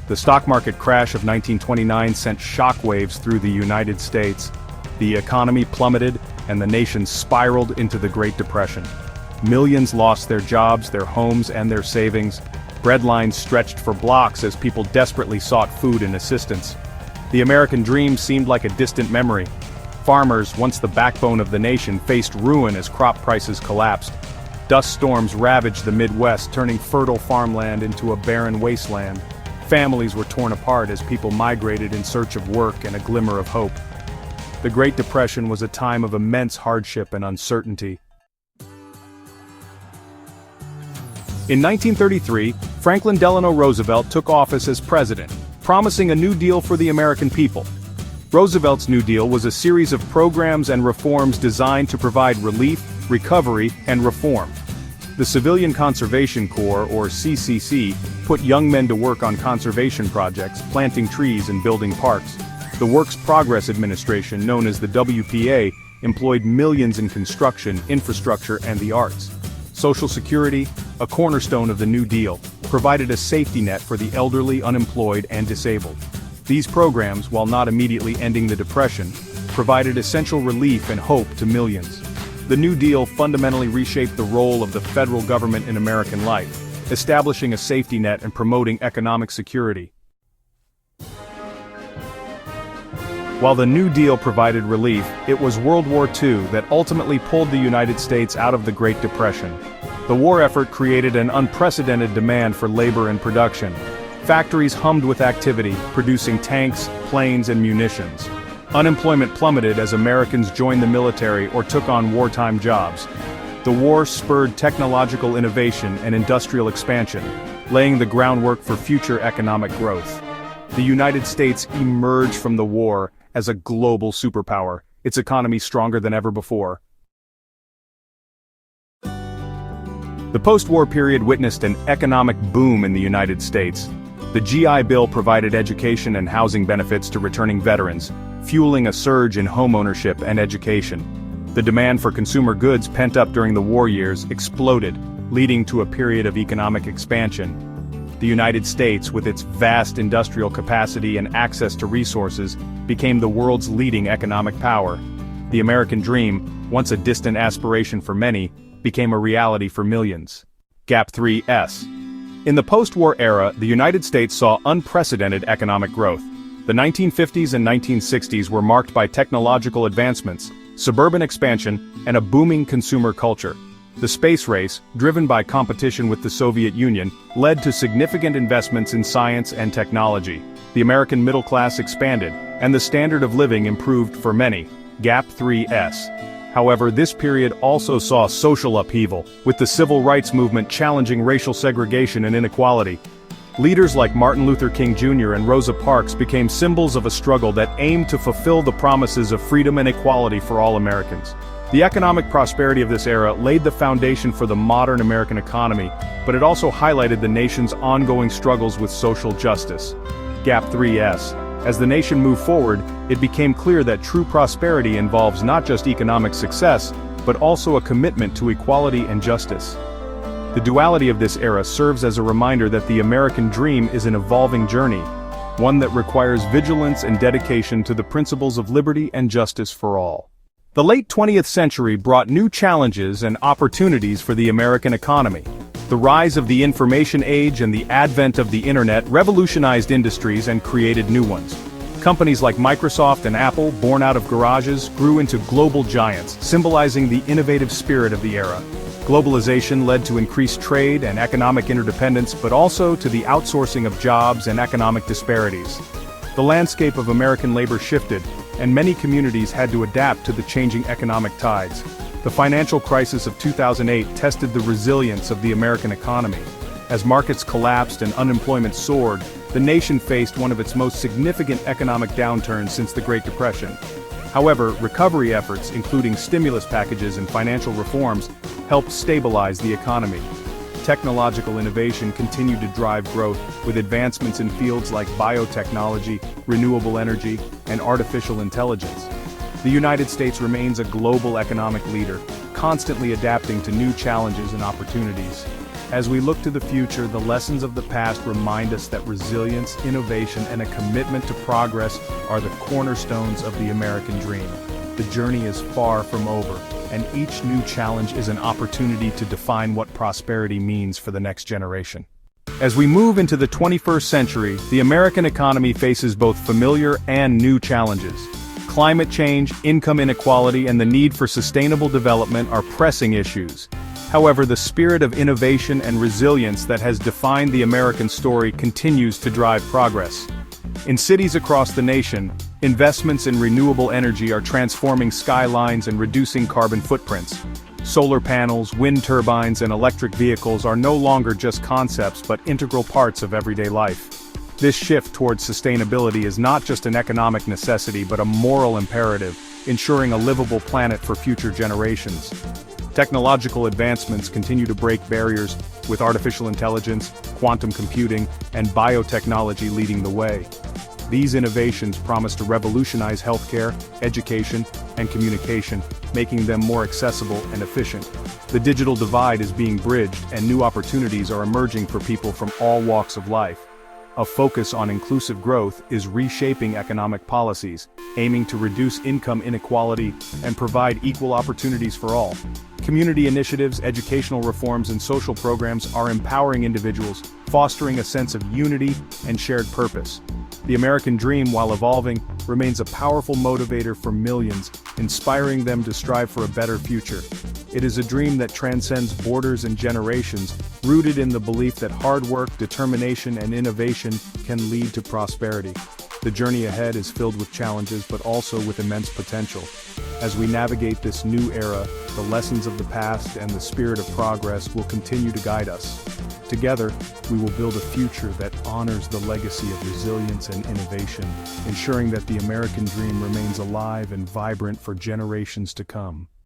The stock market crash of 1929 sent shockwaves through the United States. The economy plummeted, and the nation spiraled into the Great Depression. Millions lost their jobs, their homes, and their savings. Bread lines stretched for blocks as people desperately sought food and assistance. The American dream seemed like a distant memory. Farmers, once the backbone of the nation, faced ruin as crop prices collapsed. Dust storms ravaged the Midwest, turning fertile farmland into a barren wasteland. Families were torn apart as people migrated in search of work and a glimmer of hope. The Great Depression was a time of immense hardship and uncertainty. In 1933, Franklin Delano Roosevelt took office as president, promising a New Deal for the American people. Roosevelt's New Deal was a series of programs and reforms designed to provide relief, recovery, and reform. The Civilian Conservation Corps, or CCC, put young men to work on conservation projects, planting trees and building parks. The Works Progress Administration, known as the WPA, employed millions in construction, infrastructure, and the arts. Social Security, a cornerstone of the New Deal, provided a safety net for the elderly, unemployed, and disabled. These programs, while not immediately ending the Depression, provided essential relief and hope to millions. The New Deal fundamentally reshaped the role of the federal government in American life, establishing a safety net and promoting economic security. While the New Deal provided relief, it was World War II that ultimately pulled the United States out of the Great Depression. The war effort created an unprecedented demand for labor and production. Factories hummed with activity, producing tanks, planes, and munitions. Unemployment plummeted as Americans joined the military or took on wartime jobs. The war spurred technological innovation and industrial expansion, laying the groundwork for future economic growth. The United States emerged from the war as a global superpower, its economy stronger than ever before. The post-war period witnessed an economic boom in the United States. The GI Bill provided education and housing benefits to returning veterans, fueling a surge in homeownership and education. The demand for consumer goods pent up during the war years exploded, leading to a period of economic expansion. The United States, with its vast industrial capacity and access to resources, became the world's leading economic power. The American dream, once a distant aspiration for many, became a reality for millions. Gap 3S. In the post-war era, the United States saw unprecedented economic growth. The 1950s and 1960s were marked by technological advancements, suburban expansion, and a booming consumer culture. The space race, driven by competition with the Soviet Union, led to significant investments in science and technology. The American middle class expanded, and the standard of living improved for many. Gap 3S. However, this period also saw social upheaval, with the civil rights movement challenging racial segregation and inequality. Leaders like Martin Luther King Jr. and Rosa Parks became symbols of a struggle that aimed to fulfill the promises of freedom and equality for all Americans. The economic prosperity of this era laid the foundation for the modern American economy, but it also highlighted the nation's ongoing struggles with social justice. Gap 3S. As the nation moved forward, it became clear that true prosperity involves not just economic success, but also a commitment to equality and justice. The duality of this era serves as a reminder that the American dream is an evolving journey, one that requires vigilance and dedication to the principles of liberty and justice for all. The late 20th century brought new challenges and opportunities for the American economy. The rise of the information age and the advent of the internet revolutionized industries and created new ones. Companies like Microsoft and Apple, born out of garages, grew into global giants, symbolizing the innovative spirit of the era. Globalization led to increased trade and economic interdependence, but also to the outsourcing of jobs and economic disparities. The landscape of American labor shifted, and many communities had to adapt to the changing economic tides. The financial crisis of 2008 tested the resilience of the American economy. As markets collapsed and unemployment soared, the nation faced one of its most significant economic downturns since the Great Depression. However, recovery efforts, including stimulus packages and financial reforms, helped stabilize the economy. Technological innovation continued to drive growth, with advancements in fields like biotechnology, renewable energy, and artificial intelligence. The United States remains a global economic leader, constantly adapting to new challenges and opportunities. As we look to the future, the lessons of the past remind us that resilience, innovation, and a commitment to progress are the cornerstones of the American dream. The journey is far from over, and each new challenge is an opportunity to define what prosperity means for the next generation. As we move into the 21st century, the American economy faces both familiar and new challenges. Climate change, income inequality, and the need for sustainable development are pressing issues. However, the spirit of innovation and resilience that has defined the American story continues to drive progress. In cities across the nation, investments in renewable energy are transforming skylines and reducing carbon footprints. Solar panels, wind turbines, and electric vehicles are no longer just concepts but integral parts of everyday life. This shift towards sustainability is not just an economic necessity but a moral imperative, ensuring a livable planet for future generations. Technological advancements continue to break barriers, with artificial intelligence, quantum computing, and biotechnology leading the way. These innovations promise to revolutionize healthcare, education, and communication, making them more accessible and efficient. The digital divide is being bridged, and new opportunities are emerging for people from all walks of life. A focus on inclusive growth is reshaping economic policies, aiming to reduce income inequality and provide equal opportunities for all. Community initiatives, educational reforms, and social programs are empowering individuals, fostering a sense of unity and shared purpose. The American dream, while evolving, remains a powerful motivator for millions, inspiring them to strive for a better future. It is a dream that transcends borders and generations, rooted in the belief that hard work, determination, and innovation can lead to prosperity. The journey ahead is filled with challenges but also with immense potential. As we navigate this new era, the lessons of the past and the spirit of progress will continue to guide us. Together, we will build a future that honors the legacy of resilience and innovation, ensuring that the American dream remains alive and vibrant for generations to come.